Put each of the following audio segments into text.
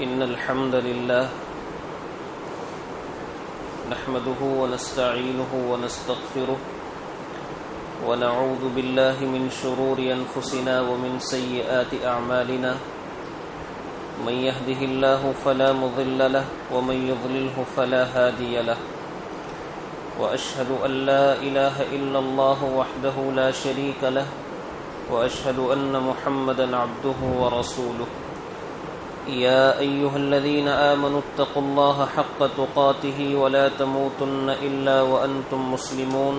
إن الحمد لله نحمده ونستعينه ونستغفره ونعوذ بالله من شرور أنفسنا ومن سيئات أعمالنا من يهده الله فلا مضل له ومن يضلله فلا هادي له وأشهد أن لا إله إلا الله وحده لا شريك له وأشهد أن محمدا عبده ورسوله يا أيها الذين آمنوا اتقوا الله حق تقاته ولا تموتن إلا وأنتم مسلمون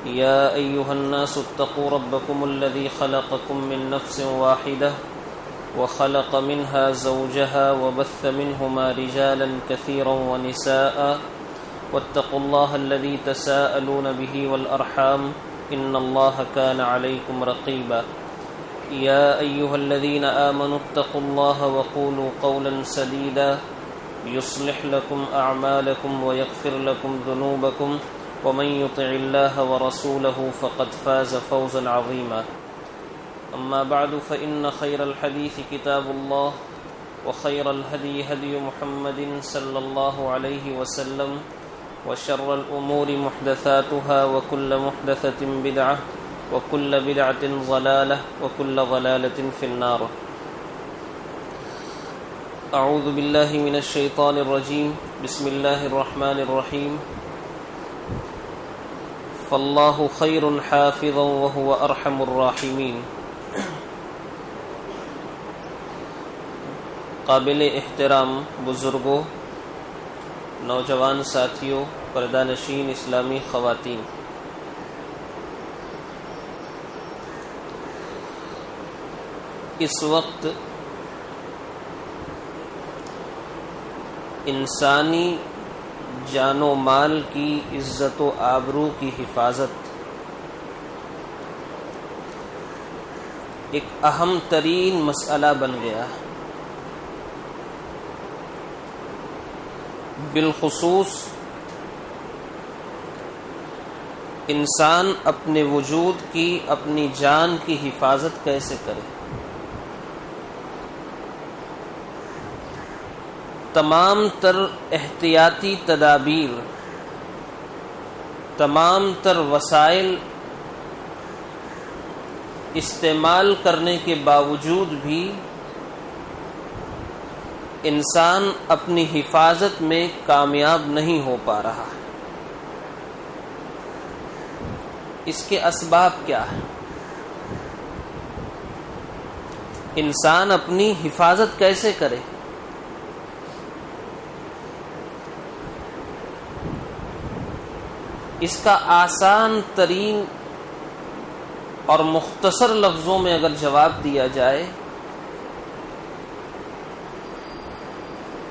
يا أيها الناس اتقوا ربكم الذي خلقكم من نفس واحدة وخلق منها زوجها وبث منهما رجالا كثيرا ونساء واتقوا الله الذي تساءلون به والأرحام إن الله كان عليكم رقيبا يا أيها الذين آمنوا اتقوا الله وقولوا قولا سديدا يصلح لكم أعمالكم ويغفر لكم ذنوبكم ومن يطع الله ورسوله فقد فاز فوزا عظيما أما بعد فإن خير الحديث كتاب الله وخير الهدي هدي محمد صلى الله عليه وسلم وشر الأمور محدثاتها وكل محدثة بدعة وكل بدعة ضلالة وكل ضلالة في النار أعوذ بالله من الشيطان الرجيم بسم الله الرحمن الرحيم فالله خير حافظا وهو أرحم الراحمين قابل احترام بزرگوں، نوجوان ساتھیوں، پردہ نشین اسلامی خواتین، اس وقت انسانی جان و مال کی عزت و آبرو کی حفاظت ایک اہم ترین مسئلہ بن گیا ہے، بالخصوص انسان اپنے وجود کی، اپنی جان کی حفاظت کیسے کرے۔ تمام تر احتیاطی تدابیر، تمام تر وسائل استعمال کرنے کے باوجود بھی انسان اپنی حفاظت میں کامیاب نہیں ہو پا رہا۔ اس کے اسباب کیا ہیں؟ انسان اپنی حفاظت کیسے کرے؟ اس کا آسان ترین اور مختصر لفظوں میں اگر جواب دیا جائے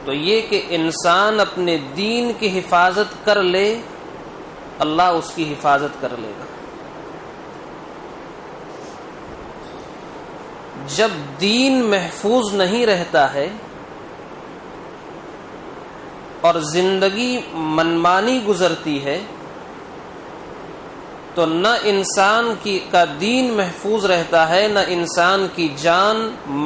تو یہ کہ انسان اپنے دین کی حفاظت کر لے، اللہ اس کی حفاظت کر لے گا۔ جب دین محفوظ نہیں رہتا ہے اور زندگی منمانی گزرتی ہے تو نہ انسان کا دین محفوظ رہتا ہے، نہ انسان کی جان،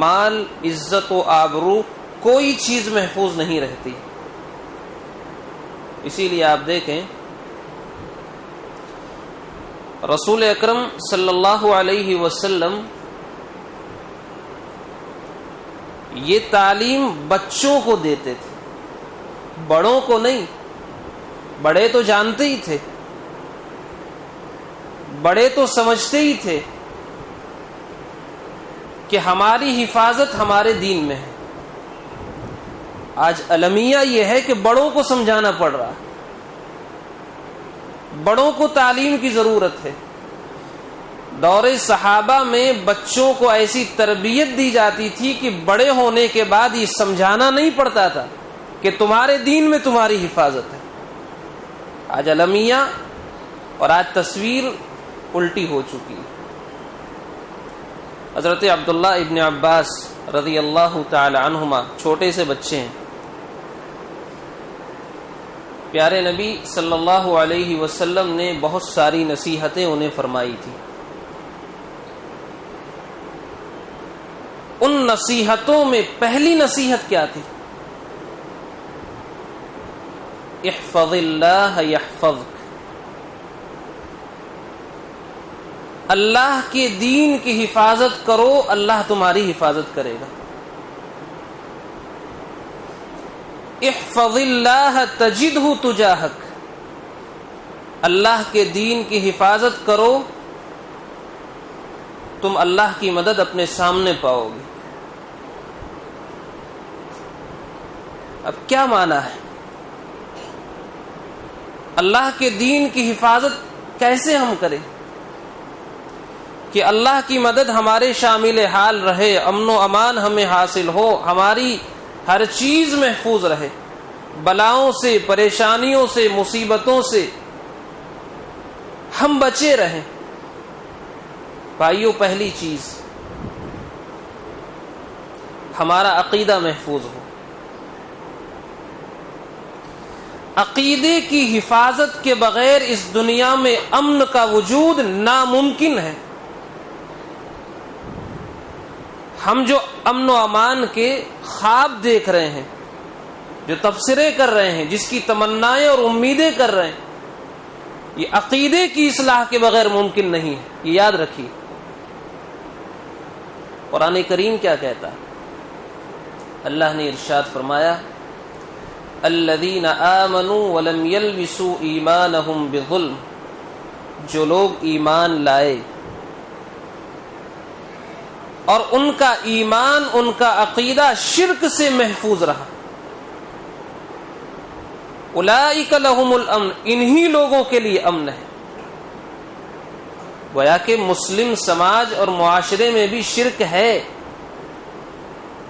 مال، عزت و آبرو، کوئی چیز محفوظ نہیں رہتی۔ اسی لیے آپ دیکھیں رسول اکرم صلی اللہ علیہ وسلم یہ تعلیم بچوں کو دیتے تھے، بڑوں کو نہیں۔ بڑے تو جانتے ہی تھے، بڑے تو سمجھتے ہی تھے کہ ہماری حفاظت ہمارے دین میں ہے۔ آج المیہ یہ ہے کہ بڑوں کو سمجھانا پڑ رہا ہے، بڑوں کو تعلیم کی ضرورت ہے۔ دور صحابہ میں بچوں کو ایسی تربیت دی جاتی تھی کہ بڑے ہونے کے بعد یہ سمجھانا نہیں پڑتا تھا کہ تمہارے دین میں تمہاری حفاظت ہے۔ آج المیہ اور آج تصویر الٹی ہو چکی۔ حضرت عبداللہ ابن عباس رضی اللہ تعالی عنہما چھوٹے سے بچے ہیں، پیارے نبی صلی اللہ علیہ وسلم نے بہت ساری نصیحتیں انہیں فرمائی تھی۔ ان نصیحتوں میں پہلی نصیحت کیا تھی؟ احفظ اللہ یحفظک، اللہ کے دین کی حفاظت کرو، اللہ تمہاری حفاظت کرے گا۔ احفظ اللہ تجدہ تجاہک، اللہ کے دین کی حفاظت کرو، تم اللہ کی مدد اپنے سامنے پاؤ گے۔ اب کیا معنی ہے؟ اللہ کے دین کی حفاظت کیسے ہم کریں کہ اللہ کی مدد ہمارے شامل حال رہے، امن و امان ہمیں حاصل ہو، ہماری ہر چیز محفوظ رہے، بلاؤں سے، پریشانیوں سے، مصیبتوں سے ہم بچے رہیں۔ بھائیو، پہلی چیز ہمارا عقیدہ محفوظ ہو۔ عقیدے کی حفاظت کے بغیر اس دنیا میں امن کا وجود ناممکن ہے۔ ہم جو امن و امان کے خواب دیکھ رہے ہیں، جو تبصرے کر رہے ہیں، جس کی تمنائیں اور امیدیں کر رہے ہیں، یہ عقیدے کی اصلاح کے بغیر ممکن نہیں ہے، یہ یاد رکھیے۔ قرآن کریم کیا کہتا ہے؟ اللہ نے ارشاد فرمایا، الذین آمنوا ولم یلبسوا ایمانہم بظلم، جو لوگ ایمان لائے اور ان کا ایمان، ان کا عقیدہ شرک سے محفوظ رہا، اولئک لہم الامن، انہی لوگوں کے لیے امن ہے۔ گویا کہ مسلم سماج اور معاشرے میں بھی شرک ہے،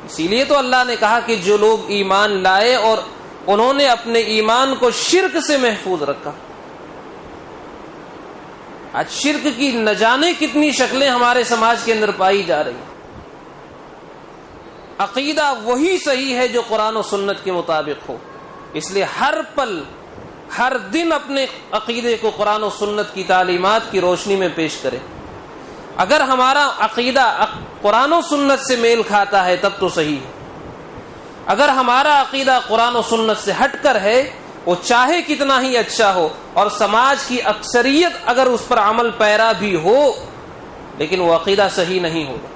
اسی لیے تو اللہ نے کہا کہ جو لوگ ایمان لائے اور انہوں نے اپنے ایمان کو شرک سے محفوظ رکھا۔ آج شرک کی نہ جانے کتنی شکلیں ہمارے سماج کے اندر پائی جا رہی ہیں۔ عقیدہ وہی صحیح ہے جو قرآن و سنت کے مطابق ہو، اس لیے ہر پل، ہر دن اپنے عقیدے کو قرآن و سنت کی تعلیمات کی روشنی میں پیش کرے۔ اگر ہمارا عقیدہ قرآن و سنت سے میل کھاتا ہے تب تو صحیح ہے، اگر ہمارا عقیدہ قرآن و سنت سے ہٹ کر ہے، وہ چاہے کتنا ہی اچھا ہو اور سماج کی اکثریت اگر اس پر عمل پیرا بھی ہو، لیکن وہ عقیدہ صحیح نہیں ہوگا۔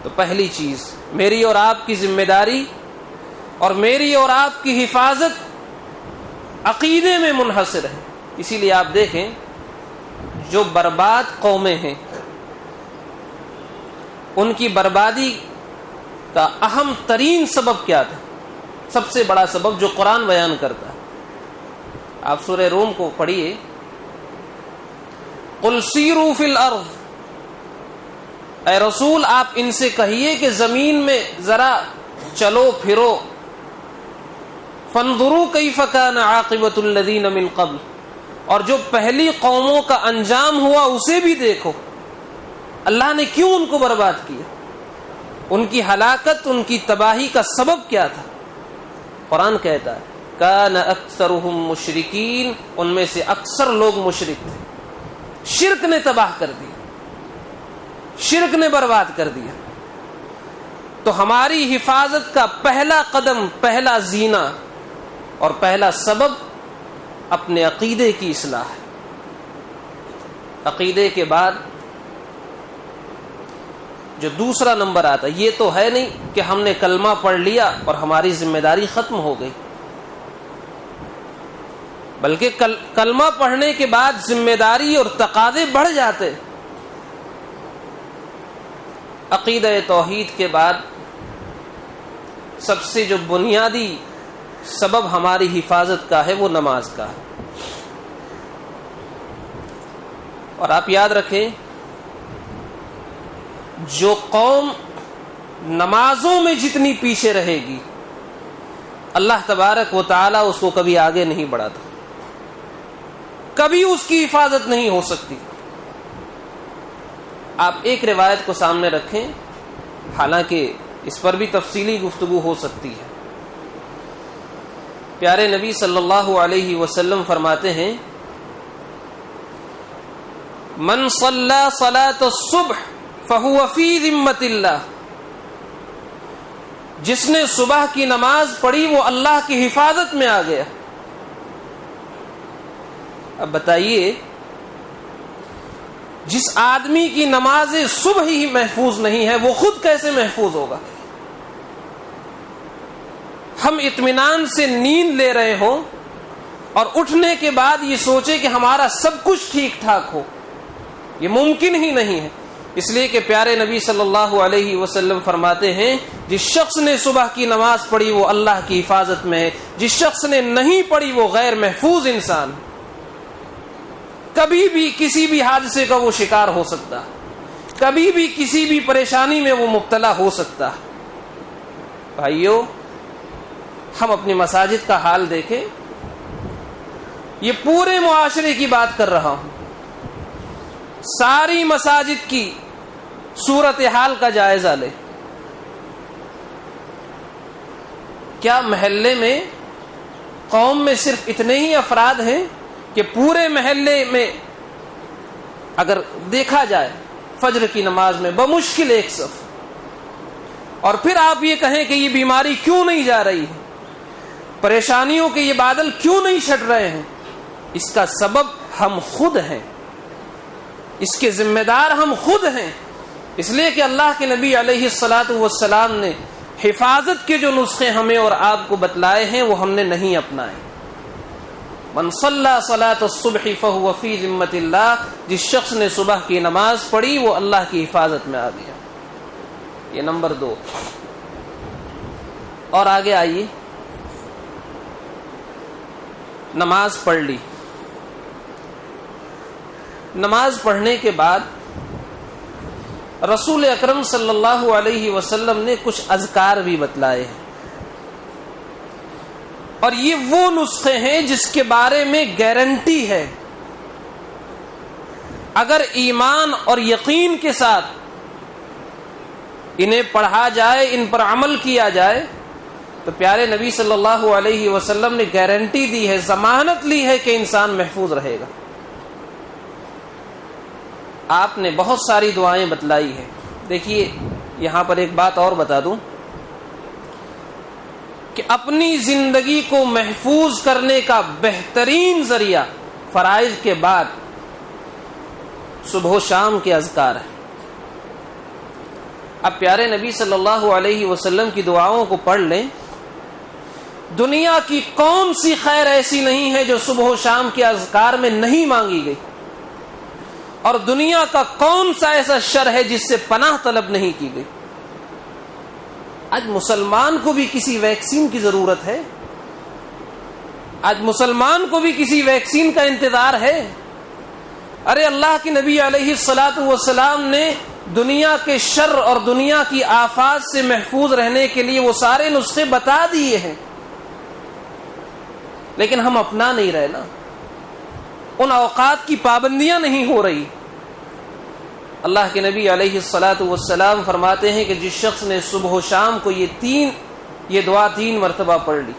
تو پہلی چیز میری اور آپ کی ذمہ داری اور میری اور آپ کی حفاظت عقیدے میں منحصر ہے۔ اسی لیے آپ دیکھیں جو برباد قومیں ہیں، ان کی بربادی کا اہم ترین سبب کیا تھا؟ سب سے بڑا سبب جو قرآن بیان کرتا ہے، آپ سورہ روم کو پڑھیے، قل سیروا فی الارض، اے رسول آپ ان سے کہیے کہ زمین میں ذرا چلو پھرو، فانظروا کیف کان عاقبۃ الذین من قبل، اور جو پہلی قوموں کا انجام ہوا اسے بھی دیکھو، اللہ نے کیوں ان کو برباد کیا، ان کی ہلاکت، ان کی تباہی کا سبب کیا تھا؟ قرآن کہتا ہے کان اکثرهم مشرکین، ان میں سے اکثر لوگ مشرک تھے، شرک نے تباہ کر دیا، شرک نے برباد کر دیا۔ تو ہماری حفاظت کا پہلا قدم، پہلا زینہ اور پہلا سبب اپنے عقیدے کی اصلاح ہے۔ عقیدے کے بعد جو دوسرا نمبر آتا ہے، یہ تو ہے نہیں کہ ہم نے کلمہ پڑھ لیا اور ہماری ذمہ داری ختم ہو گئی، بلکہ کلمہ پڑھنے کے بعد ذمہ داری اور تقاضے بڑھ جاتے۔ عقیدہ توحید کے بعد سب سے جو بنیادی سبب ہماری حفاظت کا ہے وہ نماز کا ہے۔ اور آپ یاد رکھیں، جو قوم نمازوں میں جتنی پیچھے رہے گی، اللہ تبارک و تعالی اس کو کبھی آگے نہیں بڑھاتا، کبھی اس کی حفاظت نہیں ہو سکتی۔ آپ ایک روایت کو سامنے رکھیں، حالانکہ اس پر بھی تفصیلی گفتگو ہو سکتی ہے۔ پیارے نبی صلی اللہ علیہ وسلم فرماتے ہیں، من صلی صلاۃ الصبح فهو فی ذمۃ اللہ جس نے صبح کی نماز پڑھی وہ اللہ کی حفاظت میں آ گیا۔ اب بتائیے، جس آدمی کی نماز صبح ہی محفوظ نہیں ہے وہ خود کیسے محفوظ ہوگا؟ ہم اطمینان سے نیند لے رہے ہوں اور اٹھنے کے بعد یہ سوچے کہ ہمارا سب کچھ ٹھیک ٹھاک ہو، یہ ممکن ہی نہیں ہے۔ اس لیے کہ پیارے نبی صلی اللہ علیہ وسلم فرماتے ہیں جس شخص نے صبح کی نماز پڑھی وہ اللہ کی حفاظت میں ہے، جس شخص نے نہیں پڑھی وہ غیر محفوظ انسان ہے۔ کبھی بھی کسی بھی حادثے کا وہ شکار ہو سکتا، کبھی بھی کسی بھی پریشانی میں وہ مبتلا ہو سکتا۔ بھائیو، ہم اپنی مساجد کا حال دیکھیں، یہ پورے معاشرے کی بات کر رہا ہوں، ساری مساجد کی صورتحال کا جائزہ لے۔ کیا محلے میں، قوم میں صرف اتنے ہی افراد ہیں کہ پورے محلے میں اگر دیکھا جائے فجر کی نماز میں بمشکل ایک صف، اور پھر آپ یہ کہیں کہ یہ بیماری کیوں نہیں جا رہی ہے، پریشانیوں کے یہ بادل کیوں نہیں چھٹ رہے ہیں؟ اس کا سبب ہم خود ہیں، اس کے ذمہ دار ہم خود ہیں۔ اس لیے کہ اللہ کے نبی علیہ الصلاۃ والسلام نے حفاظت کے جو نسخے ہمیں اور آپ کو بتلائے ہیں وہ ہم نے نہیں اپنائے۔ من صلی صلاۃ الصبح فہو فی ذمۃ اللہ، جس شخص نے صبح کی نماز پڑھی وہ اللہ کی حفاظت میں آ گیا۔ یہ نمبر 2۔ اور آگے آئیے، نماز پڑھ لی، نماز پڑھنے کے بعد رسول اکرم صلی اللہ علیہ وسلم نے کچھ اذکار بھی بتلائے ہیں، اور یہ وہ نسخے ہیں جس کے بارے میں گارنٹی ہے، اگر ایمان اور یقین کے ساتھ انہیں پڑھا جائے، ان پر عمل کیا جائے تو پیارے نبی صلی اللہ علیہ وسلم نے گارنٹی دی ہے، ضمانت لی ہے کہ انسان محفوظ رہے گا۔ آپ نے بہت ساری دعائیں بتلائی ہیں۔ دیکھیے، یہاں پر ایک بات اور بتا دوں کہ اپنی زندگی کو محفوظ کرنے کا بہترین ذریعہ فرائض کے بعد صبح و شام کے اذکار ہیں۔ اب پیارے نبی صلی اللہ علیہ وسلم کی دعاؤں کو پڑھ لیں، دنیا کی کون سی خیر ایسی نہیں ہے جو صبح و شام کے اذکار میں نہیں مانگی گئی، اور دنیا کا کون سا ایسا شر ہے جس سے پناہ طلب نہیں کی گئی۔ آج مسلمان کو بھی کسی ویکسین کی ضرورت ہے، آج مسلمان کو بھی کسی ویکسین کا انتظار ہے۔ ارے اللہ کے نبی علیہ الصلاۃ والسلام نے دنیا کے شر اور دنیا کی آفات سے محفوظ رہنے کے لیے وہ سارے نسخے بتا دیے ہیں، لیکن ہم اپنا نہیں رہے نا، ان اوقات کی پابندیاں نہیں ہو رہی۔ اللہ کے نبی علیہ الصلاۃ والسلام فرماتے ہیں کہ جس شخص نے صبح و شام کو یہ دعا 3 مرتبہ پڑھ لی،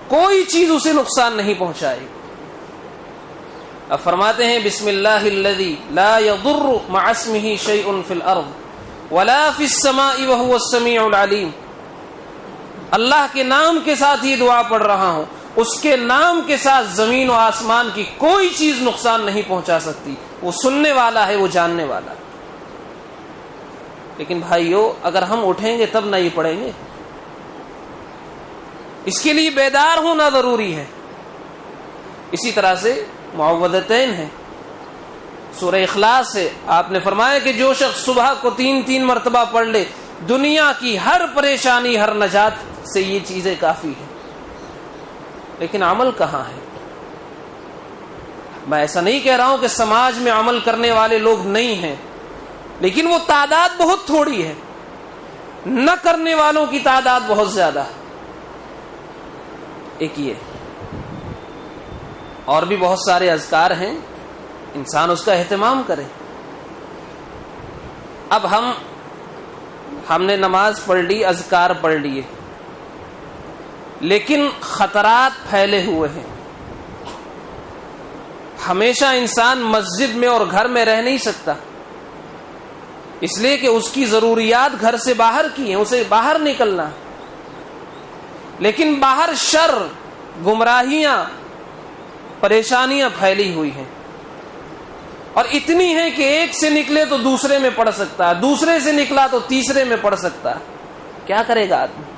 کوئی چیز اسے نقصان نہیں پہنچائے گی۔ اب فرماتے ہیں بسم اللہ الذی لا یضر مع اسمہ شیء فی الارض ولا فی السماء وهو السمیع العلیم، اللہ کے نام کے ساتھ یہ دعا پڑھ رہا ہوں، اس کے نام کے ساتھ زمین و آسمان کی کوئی چیز نقصان نہیں پہنچا سکتی، وہ سننے والا ہے، وہ جاننے والا ہے۔ لیکن بھائیو، اگر ہم اٹھیں گے تب نہ یہ پڑھیں گے، اس کے لیے بیدار ہونا ضروری ہے۔ اسی طرح سے معوذتین ہیں، سورہ اخلاص ہے، آپ نے فرمایا کہ جو شخص صبح کو 3 مرتبہ پڑھ لے، دنیا کی ہر پریشانی، ہر نجات سے یہ چیزیں کافی ہیں۔ لیکن عمل کہاں ہے؟ میں ایسا نہیں کہہ رہا ہوں کہ سماج میں عمل کرنے والے لوگ نہیں ہیں، لیکن وہ تعداد بہت تھوڑی ہے، نہ کرنے والوں کی تعداد بہت زیادہ ہے۔ ایک یہ، اور بھی بہت سارے اذکار ہیں، انسان اس کا اہتمام کرے۔ اب ہم نے نماز پڑھ لی، اذکار پڑھ لیے، لیکن خطرات پھیلے ہوئے ہیں۔ ہمیشہ انسان مسجد میں اور گھر میں رہ نہیں سکتا، اس لیے کہ اس کی ضروریات گھر سے باہر کی ہیں، اسے باہر نکلنا، لیکن باہر شر، گمراہیاں، پریشانیاں پھیلی ہوئی ہیں، اور اتنی ہیں کہ ایک سے نکلے تو دوسرے میں پڑ سکتا ہے، دوسرے سے نکلا تو تیسرے میں پڑ سکتا ہے۔ کیا کرے گا آدمی؟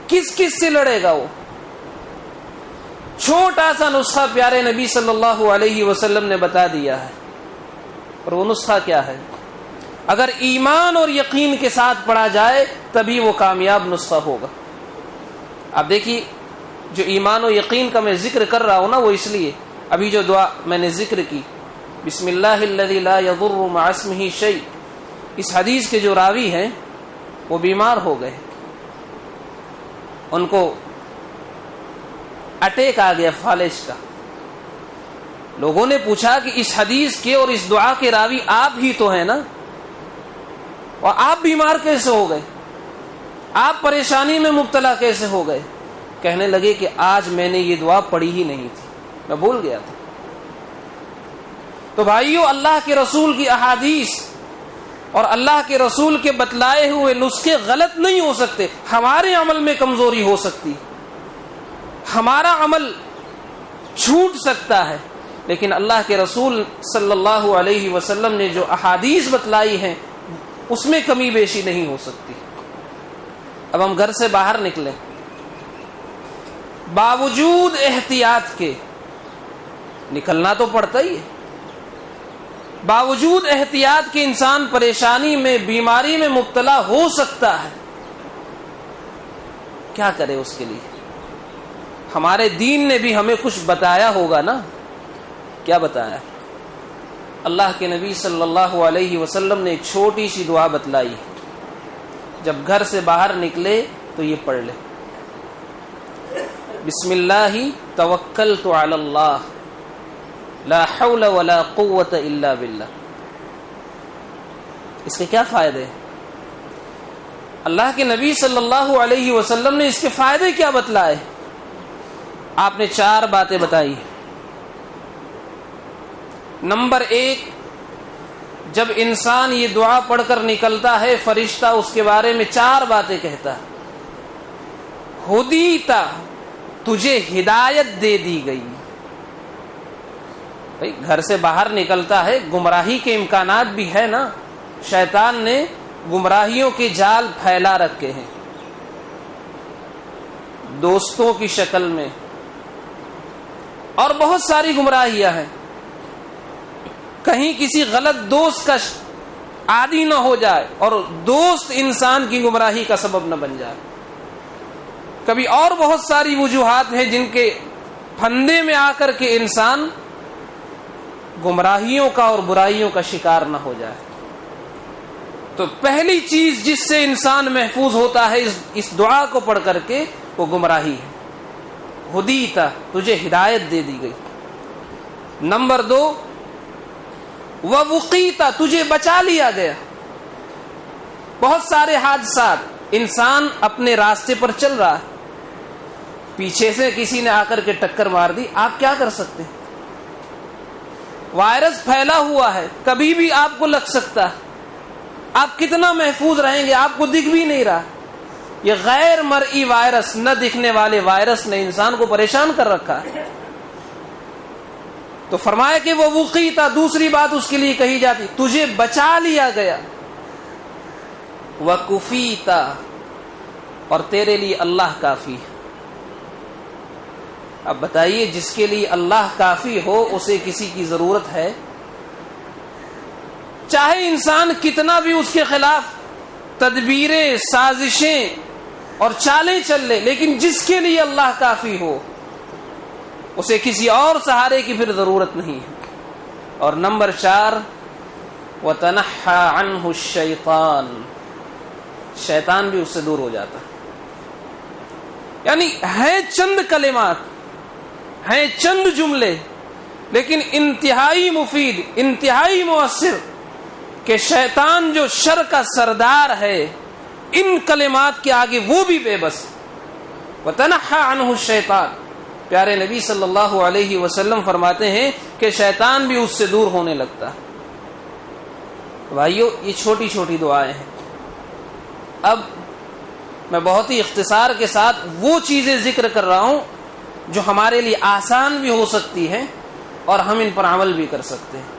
کس کس سے لڑے گا وہ؟ چھوٹا سا نسخہ پیارے نبی صلی اللہ علیہ وسلم نے بتا دیا ہے، اور وہ نسخہ کیا ہے؟ اگر ایمان اور یقین کے ساتھ پڑھا جائے تبھی وہ کامیاب نسخہ ہوگا۔ اب دیکھیے، جو ایمان و یقین کا میں ذکر کر رہا ہوں نا، وہ اس لیے ابھی جو دعا میں نے ذکر کی، بسم اللہ الذی لا یضر مع اسمہ شیء، اس حدیث کے جو راوی ہیں وہ بیمار ہو گئے، ان کو اٹیک آ گیا فالج کا۔ لوگوں نے پوچھا کہ اس حدیث کے اور اس دعا کے راوی آپ ہی تو ہیں نا، اور آپ بیمار کیسے ہو گئے؟ آپ پریشانی میں مبتلا کیسے ہو گئے؟ کہنے لگے کہ آج میں نے یہ دعا پڑھی ہی نہیں تھی، میں بھول گیا تھا۔ تو بھائیو، اللہ کے رسول کی احادیث اور اللہ کے رسول کے بتلائے ہوئے نسخے غلط نہیں ہو سکتے، ہمارے عمل میں کمزوری ہو سکتی، ہمارا عمل چھوٹ سکتا ہے، لیکن اللہ کے رسول صلی اللہ علیہ وسلم نے جو احادیث بتلائی ہیں اس میں کمی بیشی نہیں ہو سکتی۔ اب ہم گھر سے باہر نکلیں، باوجود احتیاط کے نکلنا تو پڑتا ہی ہے، باوجود احتیاط کے انسان پریشانی میں، بیماری میں مبتلا ہو سکتا ہے، کیا کرے اس کے لیے؟ ہمارے دین نے بھی ہمیں کچھ بتایا ہوگا نا، کیا بتایا؟ اللہ کے نبی صلی اللہ علیہ وسلم نے ایک چھوٹی سی دعا بتلائی، جب گھر سے باہر نکلے تو یہ پڑھ لے، بسم اللہ توکلت علی اللہ لا حول ولا قوت الا باللہ۔ اس کے کیا فائدے ہیں؟ اللہ کے نبی صلی اللہ علیہ وسلم نے اس کے فائدے کیا بتلائے؟ آپ نے 4 باتیں بتائی۔ نمبر 1، جب انسان یہ دعا پڑھ کر نکلتا ہے، فرشتہ اس کے بارے میں 4 باتیں کہتا ہے۔ ہدیتا، تجھے ہدایت دے دی گئی۔ بھائی گھر سے باہر نکلتا ہے، گمراہی کے امکانات بھی ہے نا، شیطان نے گمراہیوں کے جال پھیلا رکھے ہیں، دوستوں کی شکل میں، اور بہت ساری گمراہیاں ہیں۔ کہیں کسی غلط دوست کا عادی نہ ہو جائے اور دوست انسان کی گمراہی کا سبب نہ بن جائے۔ کبھی اور بہت ساری وجوہات ہیں جن کے پھندے میں آ کر کے انسان گمراہیوں کا اور برائیوں کا شکار نہ ہو جائے۔ تو پہلی چیز جس سے انسان محفوظ ہوتا ہے اس دعا کو پڑھ کر کے، وہ گمراہی ہے۔ ہدیتا، تجھے ہدایت دے دی گئی۔ نمبر 2، ووقیتا، تجھے بچا لیا گیا۔ بہت سارے حادثات، انسان اپنے راستے پر چل رہا ہے، پیچھے سے کسی نے آ کر کے ٹکر مار دی، آپ کیا کر سکتے ہیں؟ وائرس پھیلا ہوا ہے، کبھی بھی آپ کو لگ سکتا ہے، آپ کتنا محفوظ رہیں گے؟ آپ کو دکھ بھی نہیں رہا۔ یہ غیر مرئی وائرس، نہ دکھنے والے وائرس نے انسان کو پریشان کر رکھا ہے۔ تو فرمایا کہ وہ وقیتا، دوسری بات اس کے لیے کہی جاتی، تجھے بچا لیا گیا۔ وکفیتا، اور تیرے لیے اللہ کافی ہے۔ اب بتائیے، جس کے لیے اللہ کافی ہو اسے کسی کی ضرورت ہے؟ چاہے انسان کتنا بھی اس کے خلاف تدبیریں، سازشیں اور چالیں چل لے، لیکن جس کے لیے اللہ کافی ہو اسے کسی اور سہارے کی پھر ضرورت نہیں ہے۔ اور نمبر 4، وَتَنَحَّى عَنْهُ الشَّيْطَانُ، شیطان بھی اس سے دور ہو جاتا ہے۔ یعنی ہیں چند کلمات، ہیں چند جملے، لیکن انتہائی مفید، انتہائی مؤثر، کہ شیطان جو شر کا سردار ہے، ان کلمات کے آگے وہ بھی بے بس۔ وَتَنَحَّى عَنْهُ الشَّيْطَانُ، پیارے نبی صلی اللہ علیہ وسلم فرماتے ہیں کہ شیطان بھی اس سے دور ہونے لگتا ہے۔ بھائیو یہ چھوٹی چھوٹی دعائیں ہیں. اب میں بہت ہی اختصار کے ساتھ وہ چیزیں ذکر کر رہا ہوں جو ہمارے لیے آسان بھی ہو سکتی ہیں اور ہم ان پر عمل بھی کر سکتے ہیں.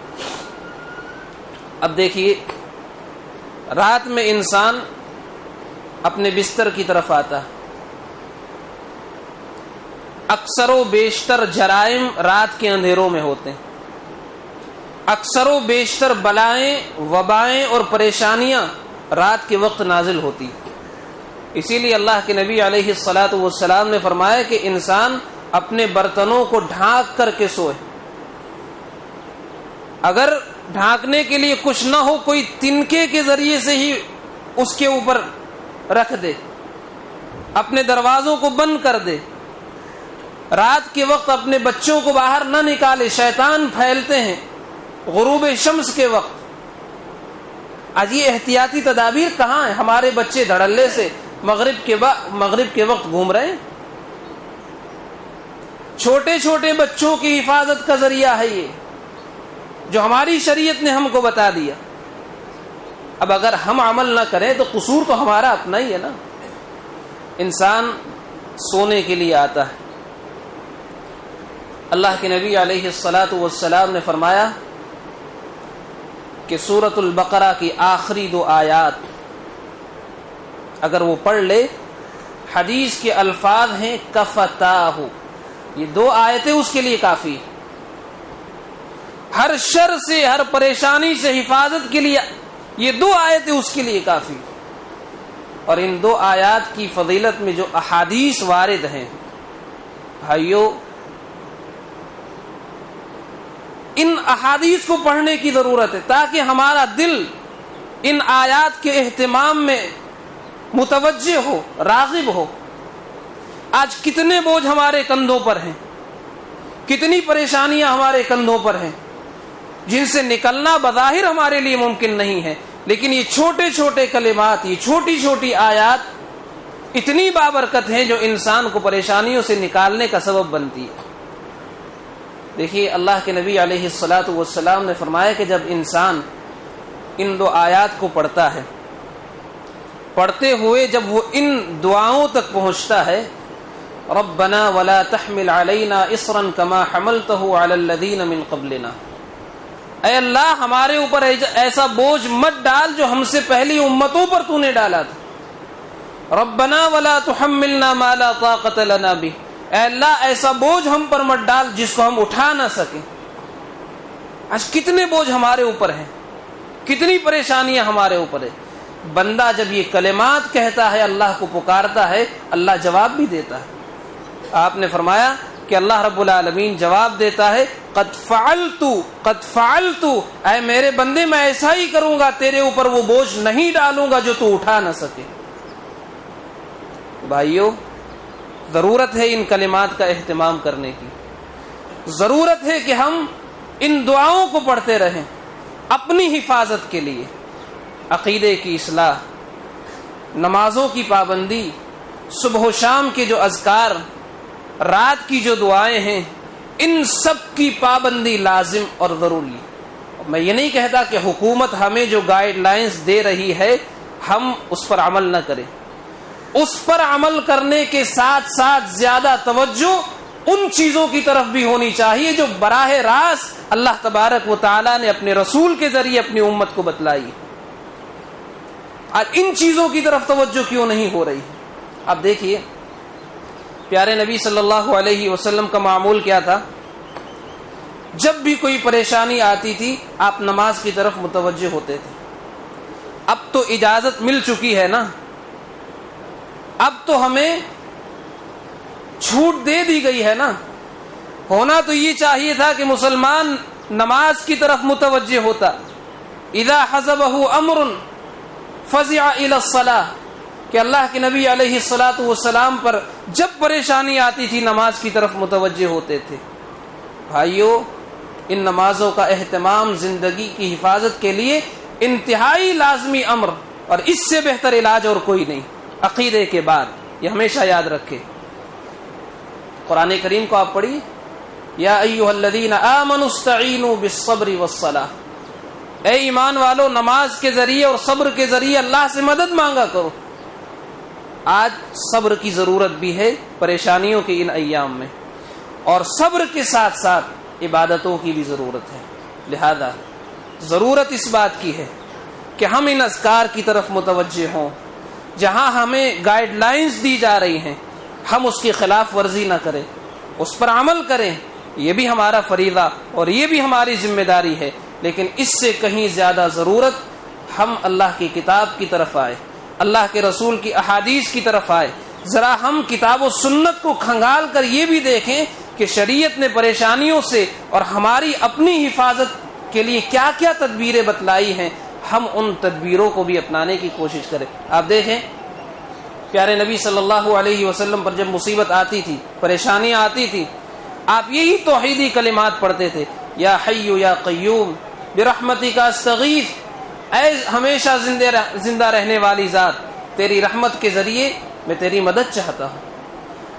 اب دیکھیے، رات میں انسان اپنے بستر کی طرف آتا ہے. اکثر و بیشتر جرائم رات کے اندھیروں میں ہوتے ہیں. اکثر و بیشتر بلائیں، وبائیں اور پریشانیاں رات کے وقت نازل ہوتی ہیں. اسی لیے اللہ کے نبی علیہ الصلاۃ والسلام نے فرمایا کہ انسان اپنے برتنوں کو ڈھانک کر کے سوئے. اگر ڈھانکنے کے لیے کچھ نہ ہو، کوئی تنکے کے ذریعے سے ہی اس کے اوپر رکھ دے، اپنے دروازوں کو بند کر دے. رات کے وقت اپنے بچوں کو باہر نہ نکالے، شیطان پھیلتے ہیں غروب شمس کے وقت. آج یہ احتیاطی تدابیر کہاں ہیں؟ ہمارے بچے دھڑلے سے مغرب کے وقت گھوم رہے ہیں. چھوٹے چھوٹے بچوں کی حفاظت کا ذریعہ ہے یہ، جو ہماری شریعت نے ہم کو بتا دیا. اب اگر ہم عمل نہ کریں تو قصور تو ہمارا اپنا ہی ہے نا. انسان سونے کے لیے آتا ہے. اللہ کے نبی علیہ الصلاۃ والسلام نے فرمایا کہ سورۃ البقرہ کی آخری 2 آیات اگر وہ پڑھ لے، حدیث کے الفاظ ہیں کفتاہ، یہ 2 آیتیں اس کے لیے کافی. ہر شر سے، ہر پریشانی سے حفاظت کے لیے یہ 2 آیتیں اس کے لیے کافی. اور ان 2 آیات کی فضیلت میں جو احادیث وارد ہیں، بھائیو ان احادیث کو پڑھنے کی ضرورت ہے تاکہ ہمارا دل ان آیات کے اہتمام میں متوجہ ہو، راغب ہو. آج کتنے بوجھ ہمارے کندھوں پر ہیں، کتنی پریشانیاں ہمارے کندھوں پر ہیں جن سے نکلنا بظاہر ہمارے لیے ممکن نہیں ہے، لیکن یہ چھوٹے چھوٹے کلمات، یہ چھوٹی چھوٹی آیات اتنی بابرکت ہیں جو انسان کو پریشانیوں سے نکالنے کا سبب بنتی ہے. دیکھیے، اللہ کے نبی علیہ الصلاۃ والسلام نے فرمایا کہ جب انسان ان 2 آیات کو پڑھتا ہے، پڑھتے ہوئے جب وہ ان دعاؤں تک پہنچتا ہے، ربنا ولا تحمل علینا اصرا کما حملته علی الذین من قبلنا، اے اللہ ہمارے اوپر ایسا بوجھ مت ڈال جو ہم سے پہلی امتوں پر تو نے ڈالا تھا. ربنا ولا تحملنا ما لا طاقت لنا به، اے اللہ ایسا بوجھ ہم پر مت ڈال جس کو ہم اٹھا نہ سکیں. آج کتنے بوجھ ہمارے اوپر ہیں، کتنی پریشانیاں ہمارے اوپر ہیں. بندہ جب یہ کلمات کہتا ہے، اللہ کو پکارتا ہے، اللہ جواب بھی دیتا ہے. آپ نے فرمایا کہ اللہ رب العالمین جواب دیتا ہے، قد فعلت، اے میرے بندے میں ایسا ہی کروں گا، تیرے اوپر وہ بوجھ نہیں ڈالوں گا جو تو اٹھا نہ سکے. بھائیو ضرورت ہے ان کلمات کا اہتمام کرنے کی. ضرورت ہے کہ ہم ان دعاؤں کو پڑھتے رہیں اپنی حفاظت کے لیے. عقیدے کی اصلاح، نمازوں کی پابندی، صبح و شام کے جو اذکار، رات کی جو دعائیں ہیں، ان سب کی پابندی لازم اور ضروری. میں یہ نہیں کہتا کہ حکومت ہمیں جو گائیڈ لائنز دے رہی ہے ہم اس پر عمل نہ کریں. اس پر عمل کرنے کے ساتھ ساتھ زیادہ توجہ ان چیزوں کی طرف بھی ہونی چاہیے جو براہ راست اللہ تبارک و تعالی نے اپنے رسول کے ذریعے اپنی امت کو بتلائی. اور ان چیزوں کی طرف توجہ کیوں نہیں ہو رہی؟ اب دیکھیے، پیارے نبی صلی اللہ علیہ وسلم کا معمول کیا تھا؟ جب بھی کوئی پریشانی آتی تھی آپ نماز کی طرف متوجہ ہوتے تھے. اب تو اجازت مل چکی ہے نا، اب تو ہمیں چھوٹ دے دی گئی ہے نا. ہونا تو یہ چاہیے تھا کہ مسلمان نماز کی طرف متوجہ ہوتا. اذا حزبہ امر فزع الى الصلاۃ، کہ اللہ کے نبی علیہ الصلاۃ والسلام پر جب پریشانی آتی تھی نماز کی طرف متوجہ ہوتے تھے. بھائیو ان نمازوں کا اہتمام زندگی کی حفاظت کے لیے انتہائی لازمی امر، اور اس سے بہتر علاج اور کوئی نہیں عقیدے کے بعد. یہ ہمیشہ یاد رکھے. قرآن کریم کو آپ پڑھیے، یا ایھا الذین آمنوا استعینوا بالصبر والصلاۃ، اے ایمان والو نماز کے ذریعے اور صبر کے ذریعے اللہ سے مدد مانگا کرو۔ آج صبر کی ضرورت بھی ہے پریشانیوں کے ان ایام میں، اور صبر کے ساتھ ساتھ عبادتوں کی بھی ضرورت ہے۔ لہذا ضرورت اس بات کی ہے کہ ہم ان اذکار کی طرف متوجہ ہوں، جہاں ہمیں گائیڈ لائنز دی جا رہی ہیں ہم اس کی خلاف ورزی نہ کریں، اس پر عمل کریں۔ یہ بھی ہمارا فریضہ اور یہ بھی ہماری ذمہ داری ہے، لیکن اس سے کہیں زیادہ ضرورت ہم اللہ کی کتاب کی طرف آئے، اللہ کے رسول کی احادیث کی طرف آئے۔ ذرا ہم کتاب و سنت کو کھنگال کر یہ بھی دیکھیں کہ شریعت نے پریشانیوں سے اور ہماری اپنی حفاظت کے لیے کیا کیا تدبیریں بتلائی ہیں، ہم ان تدبیروں کو بھی اپنانے کی کوشش کریں۔ آپ دیکھیں پیارے نبی صلی اللہ علیہ وسلم پر جب مصیبت آتی تھی، پریشانیاں آتی تھی، آپ یہی توحیدی کلمات پڑھتے تھے، یا حی یا قیوم برحمتک استغیث، اے ہمیشہ زندہ رہنے والی ذات، تیری رحمت کے ذریعے میں تیری مدد چاہتا ہوں۔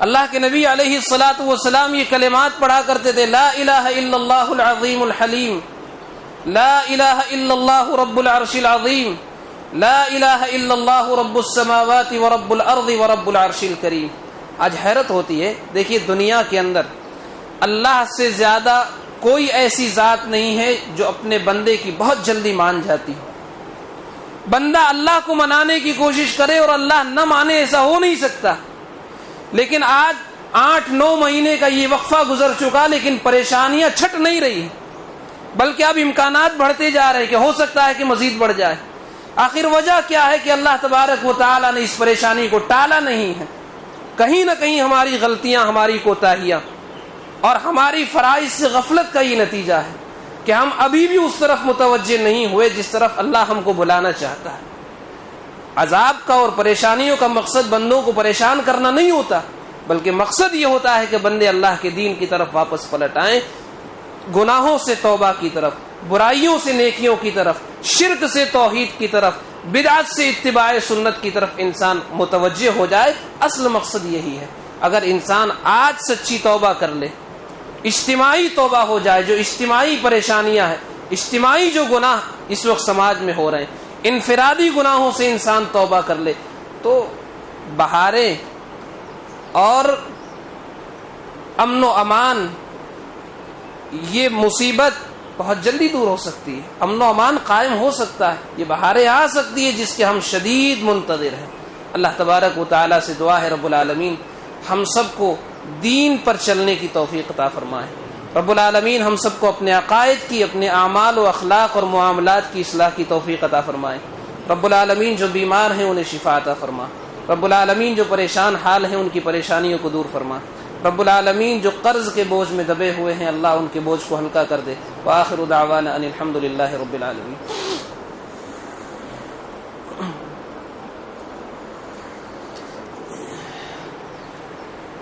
اللہ کے نبی علیہ الصلاۃ والسلام یہ کلمات پڑھا کرتے تھے، لا الہ الا اللہ العظیم الحلیم، لا الہ الا اللہ رب العرش العظیم، لا الہ الا اللہ رب السماوات ورب الارض ورب العرش الکریم۔ آج حیرت ہوتی ہے، دیکھیے دنیا کے اندر اللہ سے زیادہ کوئی ایسی ذات نہیں ہے جو اپنے بندے کی بہت جلدی مان جاتی ہو۔ بندہ اللہ کو منانے کی کوشش کرے اور اللہ نہ مانے، ایسا ہو نہیں سکتا۔ لیکن آج 8-9 مہینے کا یہ وقفہ گزر چکا، لیکن پریشانیاں چھٹ نہیں رہی ہیں، بلکہ اب امکانات بڑھتے جا رہے ہیں کہ ہو سکتا ہے کہ مزید بڑھ جائے۔ آخر وجہ کیا ہے کہ اللہ تبارک و تعالی نے اس پریشانی کو ٹالا نہیں ہے۔ کہیں نہ کہیں ہماری غلطیاں، ہماری کوتاہیاں اور ہماری فرائض سے غفلت کا یہ نتیجہ ہے کہ ہم ابھی بھی اس طرف متوجہ نہیں ہوئے جس طرف اللہ ہم کو بلانا چاہتا ہے۔ عذاب کا اور پریشانیوں کا مقصد بندوں کو پریشان کرنا نہیں ہوتا، بلکہ مقصد یہ ہوتا ہے کہ بندے اللہ کے دین کی طرف واپس پلٹ آئیں، گناہوں سے توبہ کی طرف، برائیوں سے نیکیوں کی طرف، شرک سے توحید کی طرف، بدعت سے اتباع سنت کی طرف انسان متوجہ ہو جائے۔ اصل مقصد یہی ہے۔ اگر انسان آج سچی توبہ کر لے، اجتماعی توبہ ہو جائے، جو اجتماعی پریشانیاں ہیں، اجتماعی جو گناہ اس وقت سماج میں ہو رہے ہیں، انفرادی گناہوں سے انسان توبہ کر لے تو بہاریں اور امن و امان، یہ مصیبت بہت جلدی دور ہو سکتی ہے، امن و امان قائم ہو سکتا ہے، یہ بہاریں آ سکتی ہے جس کے ہم شدید منتظر ہیں۔ اللہ تبارک و تعالیٰ سے دعا ہے رب العالمین ہم سب کو دین پر چلنے کی توفیق عطا فرمائے۔ رب العالمین ہم سب کو اپنے عقائد کی، اپنے اعمال و اخلاق اور معاملات کی اصلاح کی توفیق عطا فرمائے۔ رب العالمین جو بیمار ہیں انہیں شفا عطا فرما۔ رب العالمین جو پریشان حال ہیں ان کی پریشانیوں کو دور فرما۔ رب العالمین جو قرض کے بوجھ میں دبے ہوئے ہیں اللہ ان کے بوجھ کو ہلکا کر دے۔ وآخر دعوانا ان الحمد للہ رب العالمین۔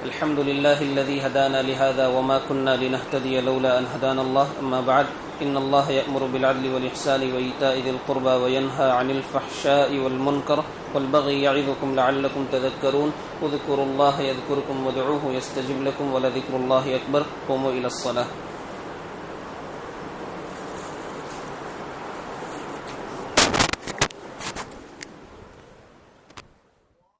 الحمد لله الذي هدانا لهذا وما كنا لنهتدي لولا أن هدانا الله أما بعد إن الله يأمر بالعدل والإحسان وإيتاء ذي القربى وينهى عن الفحشاء والمنكر والبغي يعظكم لعلكم تذكرون اذكروا الله يذكركم وادعوه يستجب لكم ولذكر الله أكبر قوموا إلى الصلاة